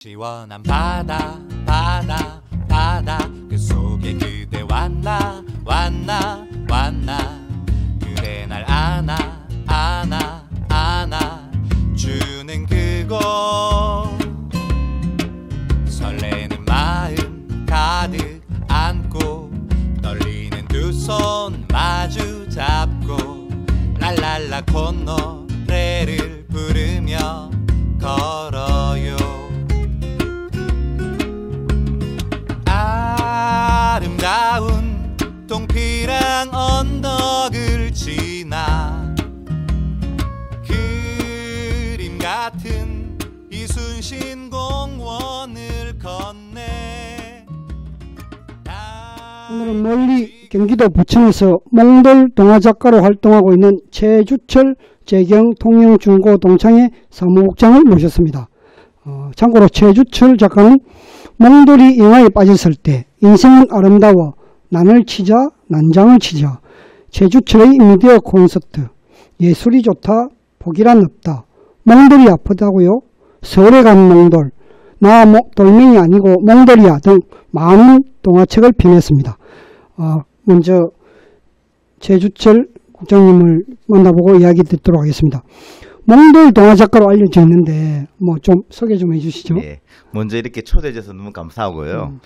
시원한 바다 바다 바다 그 속에 그대 왔나 왔나 왔나 그대 날 안아 안아 안아 주는 그곳 설레는 마음 가득 안고 떨리는 두 손 마주 잡고 랄랄라 콧노래를 부르며 걸어요. 아름다운 동피랑 언덕을 지나 그림 같은 이순신 공원을 건네. 오늘은 멀리 경기도 부천에서 몽돌 동화작가로 활동하고 있는 최주철 재경 통영중고동창회 사무국장을 모셨습니다. 참고로 최주철 작가는 몽돌이 영화에 빠졌을 때 인생은 아름다워 난을 치자 난장을 치자, 최주철의 미디어 콘서트, 예술이 좋다 복이란 없다, 몽돌이 아프다고요, 서울에 간 몽돌, 나 돌멩이 아니고 몽돌이야 등 많은 동화책을 펴냈습니다. 먼저 최주철 국장님을 만나보고 이야기 듣도록 하겠습니다. 몽돌 동화작가로 알려져 있는데 좀 소개 좀 해주시죠. 네, 먼저 이렇게 초대해 주셔서 너무 감사하고요.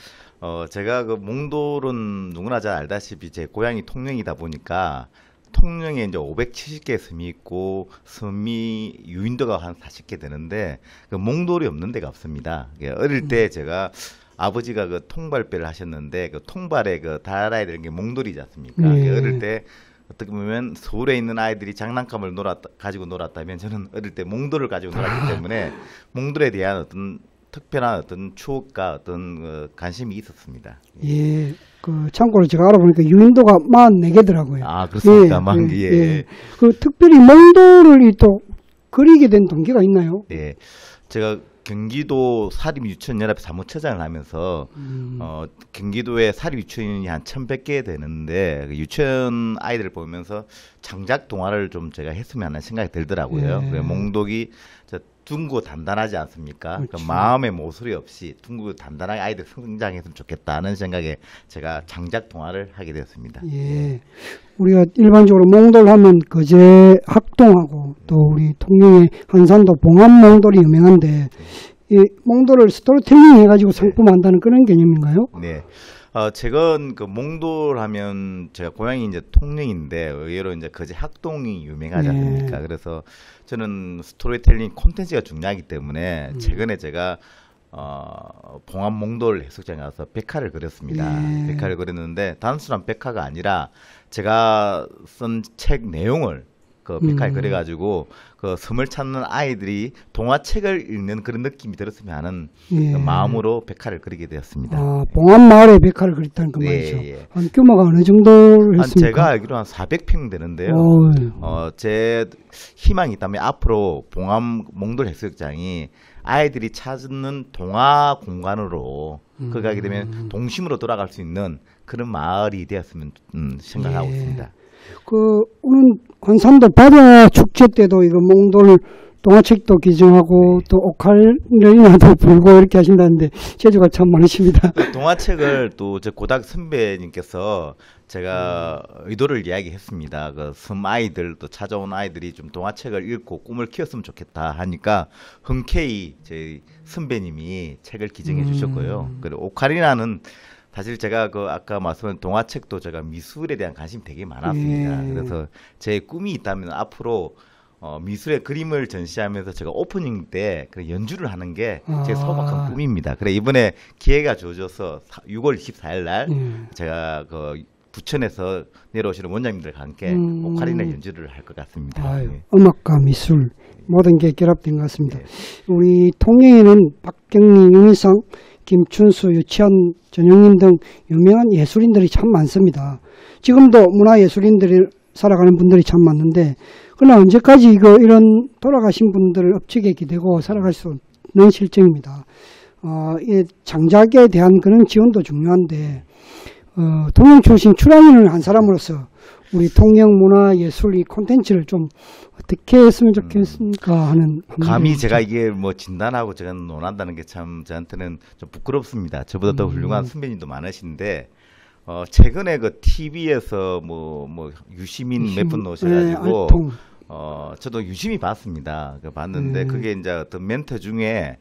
제가 그 몽돌은 누구나 잘 알다시피 제 고향이 통영이다 보니까 통영에 이제 570개 섬이 있고 섬이 유인도가 한 40개 되는데 그 몽돌이 없는 데가 없습니다. 어릴 때 제가 아버지가 그 통발배를 하셨는데 그 통발에 그 달아야 되는 게 몽돌이지 않습니까? 어릴 때 어떻게 보면 서울에 있는 아이들이 장난감을 가지고 놀았다면 저는 어릴 때 몽돌을 가지고 놀았기 때문에 몽돌에 대한 어떤 특별한 어떤 추억과 어떤 관심이 있었습니다. 예, 참고로 제가 알아보니까 유인도가 44개더라고요. 아, 그렇습니까? 40개. 예. 특별히 몽돌을 또 그리게 된 동기가 있나요? 예, 제가 경기도 사립유치원연합 사무처장을 하면서 경기도에 사립유치원이 한 1100개 되는데 그 유치원 아이들을 보면서 창작 동화를 좀 제가 했으면 하는 생각이 들더라고요. 그래서 몽독이 둥고 단단하지 않습니까? 그러니까 마음의 모서리 없이 둥고 단단하게 아이들 성장했으면 좋겠다는 생각에 제가 창작 동화를 하게 되었습니다. 예, 우리가 일반적으로 몽돌 하면 거제 학동하고 또 우리 통영의 한산도 봉암 몽돌이 유명한데 이 몽돌을 스토리텔링 해가지고 상품한다는 그런 개념인가요? 네. 제가 그 몽돌 하면 제가 고향이 이제 통영인데 의외로 이제 거제 학동이 유명하지 않습니까? 그래서 저는 스토리텔링 콘텐츠가 중요하기 때문에 최근에 제가 봉암 몽돌 해수욕장에 가서 백화를 그렸습니다. 백화를 그렸는데 단순한 백화가 아니라 제가 쓴 책 내용을 그 백화에 그려가지고 그 섬을 찾는 아이들이 동화책을 읽는 그런 느낌이 들었으면 하는 그 마음으로 백화를 그리게 되었습니다. 봉암 마을에 백화를 그렸다는 그 말이죠. 한 규모가 어느 정도 했습니까? 제가 알기로 한 400평 되는데요. 제 희망이 있다면 앞으로 봉암 몽돌 해수욕장이 아이들이 찾는 동화 공간으로 거기 가게 되면 동심으로 돌아갈 수 있는 그런 마을이 되었으면 생각하고 있습니다. 오는 한산도 바다 축제 때도 이거 몽돌 동화책도 기증하고 또 오카리나도 불고 이렇게 하신다는데 재주가 참 많으십니다. 동화책을 또 제 고등학교 선배님께서 제가 의도를 이야기했습니다. 그 섬 아이들 또 찾아온 아이들이 좀 동화책을 읽고 꿈을 키웠으면 좋겠다 하니까 흔쾌히 제 선배님이 책을 기증해 주셨고요. 그리고 오카리나는 사실 제가 아까 말씀한 동화책도 제가 미술에 대한 관심이 되게 많았습니다. 그래서 제 꿈이 있다면 앞으로 미술의 그림을 전시하면서 제가 오프닝 때 연주를 하는 게 제 소박한 꿈입니다. 그래 이번에 기회가 주어져서 6월 24일 날 제가 부천에서 내려오시는 원장님들과 함께 오카리나 연주를 할 것 같습니다. 음악과 미술 모든 게 결합된 것 같습니다. 우리 통영에는 박경리, 윤희상, 김춘수, 유치한 전영님 등 유명한 예술인들이 참 많습니다. 지금도 문화예술인들이 살아가는 분들이 참 많은데 그러나 언제까지 이런 돌아가신 분들을 업적에 기대고 살아갈 수 없는 실정입니다. 이 창작에 대한 그런 지원도 중요한데 통영 출신 출연인을 한 사람으로서 우리 통영 문화예술 이 콘텐츠를 좀 어떻게 했으면 좋겠습니까 하는 감히 제가 이게 뭐 진단하고 제가 논한다는 게 참 저한테는 좀 부끄럽습니다. 저보다 더 훌륭한 선배님도 많으신데 최근에 그 TV에서 뭐 유시민 몇 분 오셔가지고 저도 유심히 봤습니다. 봤는데 그게 이제 어떤 멘트 중에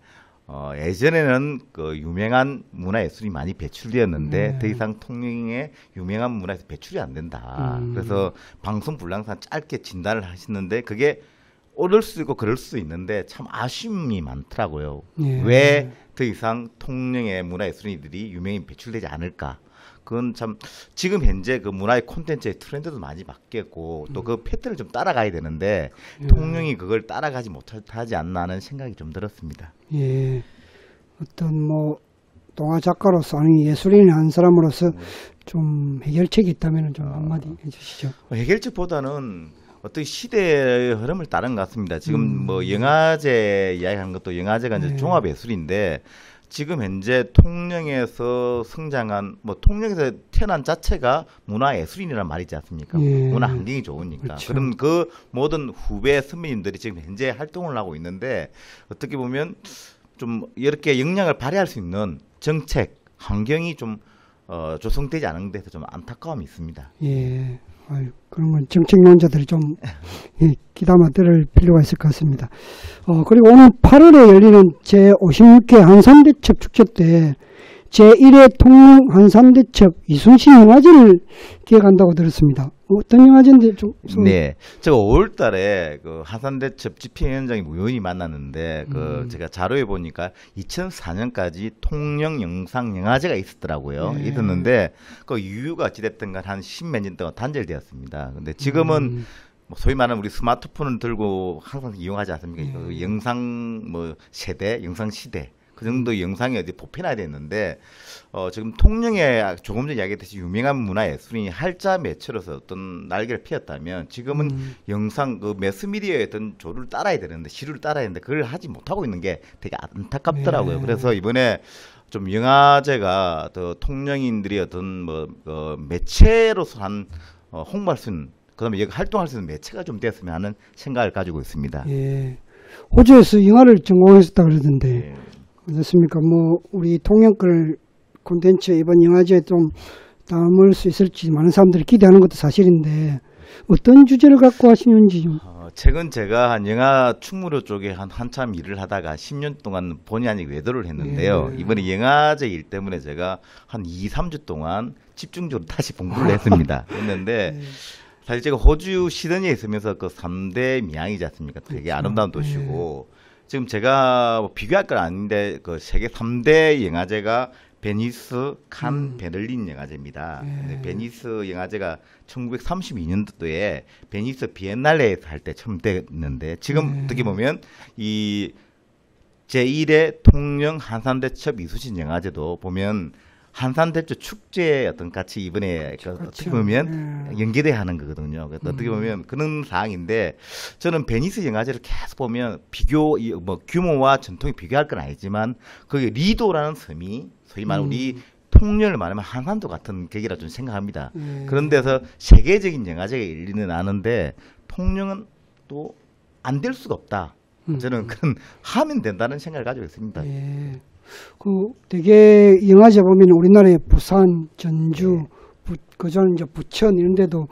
예전에는 그 유명한 문화예술이 많이 배출되었는데 더 이상 통영의 유명한 문화에서 배출이 안 된다. 그래서 방송 분량상 짧게 진단을 하시는데 그게 옳을 수 있고 그럴 수 있는데 참 아쉬움이 많더라고요. 왜 더 이상 통영의 문화예술인들이 유명히 배출되지 않을까? 그건 참 지금 현재 그 문화의 콘텐츠의 트렌드도 많이 바뀌었고 또 그 패턴을 좀 따라가야 되는데 통영이 그걸 따라가지 못하지 않나 하는 생각이 좀 들었습니다. 예, 어떤 뭐 동화 작가로서 아니 예술인 한 사람으로서 좀 해결책이 있다면 좀 한마디 해주시죠. 해결책보다는 어떤 시대의 흐름을 따른 것 같습니다. 지금 뭐 영화제 이야기하는 것도 영화제가 이제 종합예술인데 지금 현재 통영에서 성장한 뭐 통영에서 태어난 자체가 문화예술인이라는 말이지 않습니까? 문화 환경이 좋으니까. 그렇죠. 그럼 그 모든 후배 선배님들이 지금 현재 활동을 하고 있는데 어떻게 보면 좀 이렇게 역량을 발휘할 수 있는 정책 환경이 좀 조성되지 않은 데서 좀 안타까움이 있습니다. 예. 그런 건 정책론자들이 좀 귀담아 들을 필요가 있을 것 같습니다. 그리고 오늘 8월에 열리는 제56회 한산대첩 축제 때 제1회 통영 한산대첩 이순신 영화제를 기획한다고 들었습니다. 어떤 영화제인데 좀 네, 제가 5월달에 그 한산대첩 집행위원장이 우연히 만났는데 제가 자료에 보니까 2004년까지 통영 영상 영화제가 있었더라고요. 있었는데 그 이유가 어찌됐든 간 한 10몇 년 동안 단절되었습니다. 근데 지금은 뭐 소위 말하는 우리 스마트폰을 들고 항상 이용하지 않습니까? 그 영상 뭐 세대, 영상 시대. 그 정도 영상이 어디 보편화되어 됐는데 지금 통영에 조금 전에 이야기했듯이 유명한 문화예술인이 할자 매체로서 어떤 날개를 피웠다면 지금은 영상 그 매스미디어의 어떤 조를 따라야 되는데 시류를 따라야 되는데 그걸 하지 못하고 있는 게 되게 안타깝더라고요. 그래서 이번에 좀 영화제가 더 통영인들이 어떤 뭐 매체로서 한 홍보할 수 있는 그다음에 여기 활동할 수 있는 매체가 좀 됐으면 하는 생각을 가지고 있습니다. 예. 호주에서 영화를 전공했었다 그러던데 어떻습니까? 뭐 우리 통영걸 콘텐츠 이번 영화제에 좀 담을 수 있을지 많은 사람들이 기대하는 것도 사실인데 어떤 주제를 갖고 하시는지 좀. 최근 제가 한 영화 충무로 쪽에 한참 일을 하다가 10년 동안 본의 아니게 외도를 했는데요. 이번에 영화제 일 때문에 제가 한 2, 3주 동안 집중적으로 다시 공부를 했습니다. 했는데 사실 제가 호주 시드니에 있으면서 그 3대 미항이지 않습니까? 되게 아름다운 도시고 지금 제가 뭐 비교할 건 아닌데 그 세계 3대 영화제가 베니스, 칸, 베를린 영화제입니다. 근데 베니스 영화제가 1932년도에 베니스 비엔날레에서 할 때 처음 됐는데 지금 어떻게 보면 이 제1회 통영 한산대첩 이순신 영화제도 보면 한산대첩 축제의 어떤 같이 이번에 어떻게 보면 연계돼야 하는 거거든요. 그래서 어떻게 보면 그런 사항인데 저는 베니스 영화제를 계속 보면 비교 뭐 규모와 전통이 비교할 건 아니지만 거기 리도라는 섬이 소위 말하는 우리 통영을 말하면 한산도 같은 계기라 좀 생각합니다. 그런 데서 세계적인 영화제가 열리는 아는데 통영은 또 안 될 수가 없다. 저는 그런 하면 된다는 생각을 가지고 있습니다. 그 되게 영화제 보면 우리나라의 부산, 전주, 그전 이제 부천 이런 데도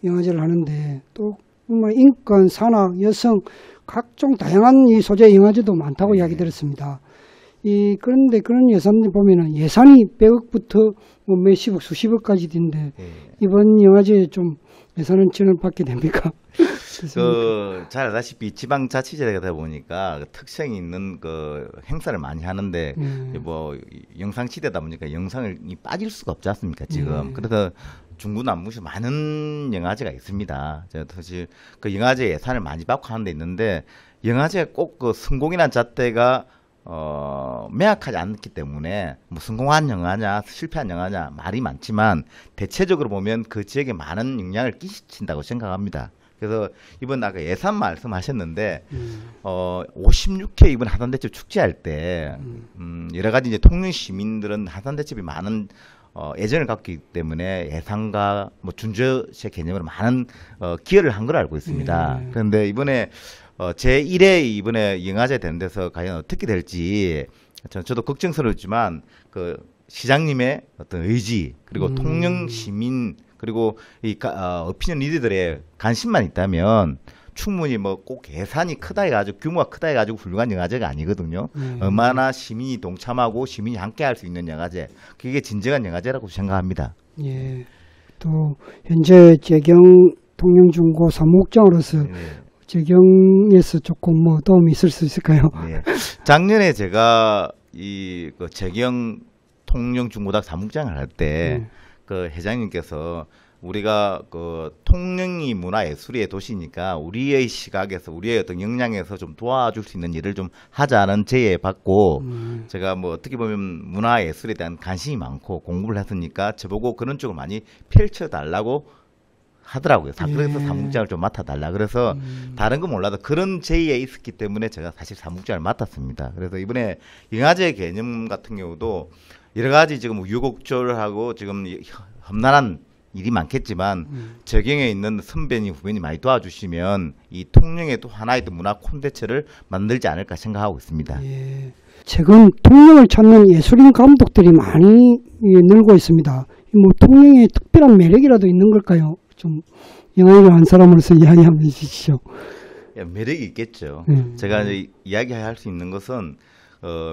영화제를 하는데 또 정말 인권, 산악, 여성 각종 다양한 이 소재 영화제도 많다고 이야기 들었습니다. 그런데 그런 예산들 보면은 예산이 100억부터 뭐 몇십억, 수십억까지 된데 이번 영화제에 좀 예산은 지원을 받게 됩니까? 잘 아다시피 지방자치제다 보니까 그 특성이 있는 그 행사를 많이 하는데 뭐 영상 시대다 보니까 영상이 빠질 수가 없지 않습니까 지금. 그래서 중구난무시 많은 영화제가 있습니다. 제가 사실 그 영화제 예산을 많이 받고 하는 데 있는데 영화제가 꼭 그 성공이라는 잣대가 명확하지 않기 때문에 뭐 성공한 영화냐 실패한 영화냐 말이 많지만 대체적으로 보면 그 지역에 많은 영향을 끼친다고 생각합니다. 그래서 이번 아까 예산 말씀하셨는데 56회 이번 한산대첩 축제할 때 여러 가지 이제 통영 시민들은 한산대첩이 많은 애정을 갖기 때문에 예상과 뭐 준저시의 개념으로 많은 기여를 한 걸 알고 있습니다. 그런데 이번에 제1회 이번에 영화제 되는 데서 과연 어떻게 될지 저도 걱정스럽지만 그 시장님의 어떤 의지 그리고 통영 시민 그리고 이 오피니언 리더들의 관심만 있다면 충분히 뭐 꼭 예산이 크다 해가지고 규모가 크다 해가지고 훌륭한 영화제가 아니거든요. 얼마나 시민이 동참하고 시민이 함께할 수 있는 영화제 그게 진정한 영화제라고 생각합니다. 예. 또 현재 재경 통영중고 사무국장으로서 재경에서 조금 뭐 도움이 있을 수 있을까요? 네. 작년에 제가 그 재경 통영중고등학교 사무국장을 할 때 그 회장님께서 우리가 그 통영이 문화예술의 도시니까 우리의 시각에서 우리의 어떤 역량에서 좀 도와줄 수 있는 일을 좀 하자는 제의 받고 제가 뭐 어떻게 보면 문화예술에 대한 관심이 많고 공부를 했으니까 저보고 그런 쪽을 많이 펼쳐달라고 하더라고요. 그래서 사무국장을 좀 맡아달라. 그래서 다른 건 몰라도 그런 제의에 있었기 때문에 제가 사실 사무국장을 맡았습니다. 그래서 이번에 영화제 개념 같은 경우도 여러 가지 지금 우여곡절하고 지금 험난한 일이 많겠지만 재경에 있는 선배님 후배님 많이 도와주시면 이 통영의 또 하나의 또 문화 콘텐츠를 만들지 않을까 생각하고 있습니다. 예. 최근 통영을 찾는 예술인 감독들이 많이 늘고 있습니다. 뭐 통영의 특별한 매력이라도 있는 걸까요? 좀 영화를 한 사람으로서 이야기 한번 해주시죠. 매력이 있겠죠. 제가 이제 이야기할 수 있는 것은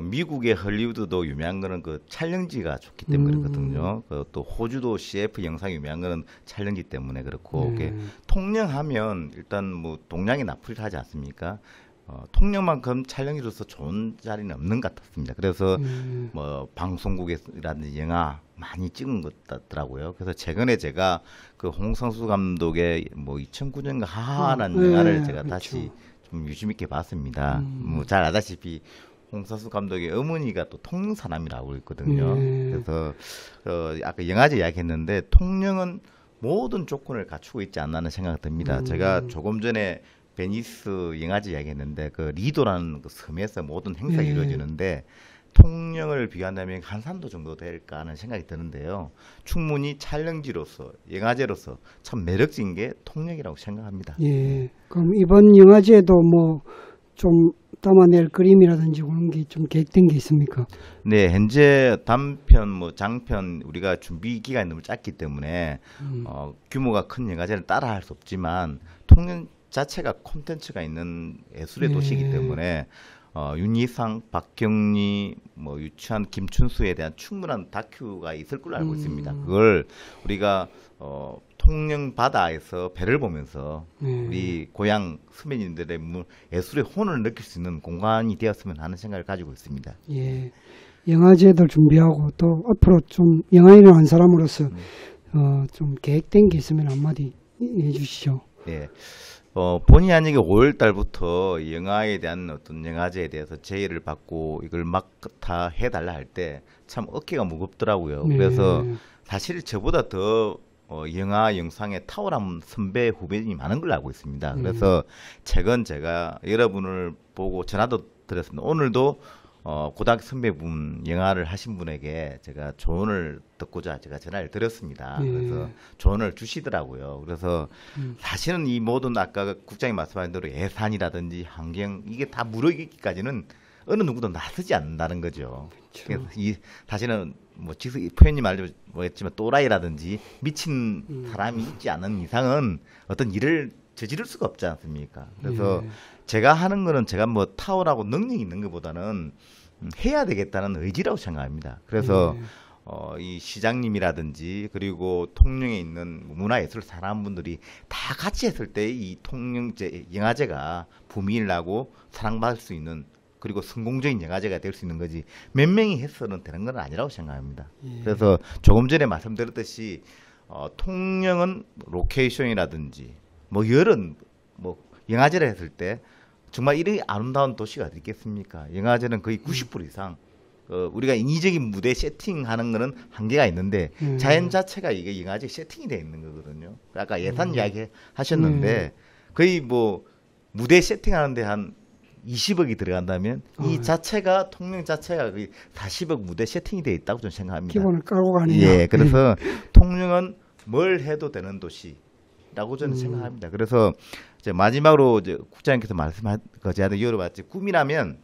미국의 헐리우드도 유명한 거는 그 촬영지가 좋기 때문에 그렇거든요. 또 호주도 CF 영상이 유명한 거는 촬영지 때문에 그렇고 통영하면 일단 뭐 동양이 나쁘지 하지 않습니까? 통영만큼 촬영지로서 좋은 자리는 없는 것 같습니다. 그래서 뭐 방송국이라든지 영화 많이 찍은 것 같더라고요. 그래서 최근에 제가 그 홍상수 감독의 뭐 2009년가 하하라는 영화를 제가 다시 좀 유심 있게 봤습니다. 뭐 잘 아다시피 홍상수 감독의 어머니가 또 통영 사람이라고 있거든요. 그래서 아까 영화제 이야기했는데 통영은 모든 조건을 갖추고 있지 않나는 생각이 듭니다. 제가 조금 전에 베니스 영화제 이야기했는데 그 리도라는 그 섬에서 모든 행사가 이루어지는데 통영을 비한다면 한산도 정도 될까 하는 생각이 드는데요. 충분히 촬영지로서 영화제로서 참 매력적인 게 통영이라고 생각합니다. 예. 그럼 이번 영화제도 뭐 좀 담아낼 그림이라든지 그런 게 좀 계획된 게 있습니까? 네, 현재 단편, 뭐 장편 우리가 준비 기간이 너무 짧기 때문에 규모가 큰 영화제를 따라할 수 없지만 통영 자체가 콘텐츠가 있는 예술의 도시이기 때문에 윤희상, 박경리, 뭐 유치한, 김춘수에 대한 충분한 다큐가 있을 걸로 알고 있습니다. 그걸 우리가 통영 바다에서 배를 보면서 우리 고향 서민님들의 예술의 혼을 느낄 수 있는 공간이 되었으면 하는 생각을 가지고 있습니다. 예, 영화제도 준비하고 또 앞으로 좀 영화인을 한 사람으로서 좀 계획된 게 있으면 한마디 해주시죠. 예. 본의 아니게 5월 달부터 영화에 대한 어떤 영화제에 대해서 제의를 받고 이걸 맡아 해달라 할 때 참 어깨가 무겁더라고요. 그래서 사실 저보다 더 영화 영상에 탁월한 선배 후배님이 많은 걸로 알고 있습니다. 그래서 최근 제가 여러분을 보고 전화도 드렸습니다. 오늘도 고등학교 선배분 영화를 하신 분에게 제가 조언을 듣고자 제가 전화를 드렸습니다. 그래서 조언을 주시더라고요. 그래서 사실은 이 모든 아까 국장이 말씀하신 대로 예산이라든지 환경 이게 다 무르익기까지는 어느 누구도 나서지 않는다는 거죠. 그래서 이 사실은 뭐 표현이 말했지만 또라이라든지 미친 사람이 있지 않은 이상은 어떤 일을 저지를 수가 없지 않습니까? 그래서 제가 하는 거는 제가 뭐 탁월하고 능력이 있는 것보다는 해야 되겠다는 의지라고 생각합니다. 그래서 이 시장님이라든지 그리고 통영에 있는 문화예술 사람분들이 다 같이 했을 때 이 통영제 영화제가 붐이 나고 사랑받을 수 있는 그리고 성공적인 영화제가 될 수 있는 거지 몇 명이 해서는 되는 건 아니라고 생각합니다. 그래서 조금 전에 말씀드렸듯이 통영은 로케이션이라든지 뭐 여러 뭐 영화제를 했을 때 정말 이렇게 아름다운 도시가 어디 있겠습니까? 영화제는 거의 90% 이상 우리가 인위적인 무대 세팅하는 거는 한계가 있는데 자연 자체가 이게 영화제 세팅이 되어 있는 거거든요. 아까 예산 이야기 하셨는데 거의 뭐 무대 세팅하는데 한 20억이 들어간다면 이 자체가 통영 자체가 거의 40억 무대 세팅이 되어 있다고 저는 생각합니다. 기본을 깔고 가네요. 예, 그래서 통영은 뭘 해도 되는 도시라고 저는 생각합니다. 그래서 이제 마지막으로 이제 국장님께서 말씀한 거 제가 이어봤지 꿈이라면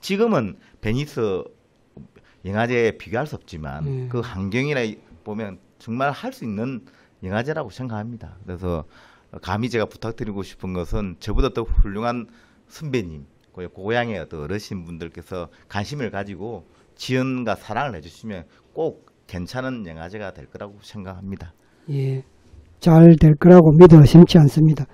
지금은 베니스 영화제에 비교할 수 없지만 그 환경이나 보면 정말 할 수 있는 영화제라고 생각합니다. 그래서 감히 제가 부탁드리고 싶은 것은 저보다 더 훌륭한 선배님, 고향의 어떤 어르신 분들께서 관심을 가지고 지원과 사랑을 해주시면 꼭 괜찮은 영화제가 될 거라고 생각합니다. 예, 잘 될 거라고 믿어 의심치 않습니다.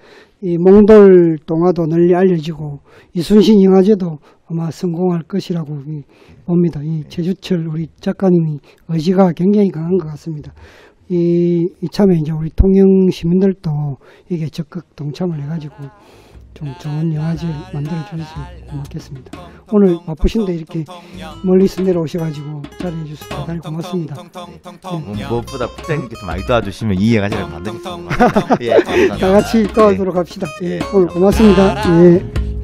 이 몽돌 동화도 널리 알려지고 이순신 영화제도 아마 성공할 것이라고 봅니다. 이 최주철 우리 작가님이 의지가 굉장히 강한 것 같습니다. 이참에 이제 우리 통영 시민들도 이게 적극 동참을 해가지고 좀 좋은 영화제를 만들어 주셨으면 고맙겠습니다. 오늘 바쁘신데 이렇게 멀리서 내려오셔가지고 자리해 주셔서 대단히 고맙습니다. 무엇보다 국장님께서 많이 도와주시면 이 영화제를 만들겠습니다. 예, 감사합니다. 다 같이 도와주도록 합시다. 예, 오늘 고맙습니다. 예,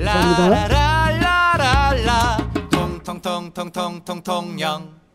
감사합니다. 라라라라라 통통통통통통통 영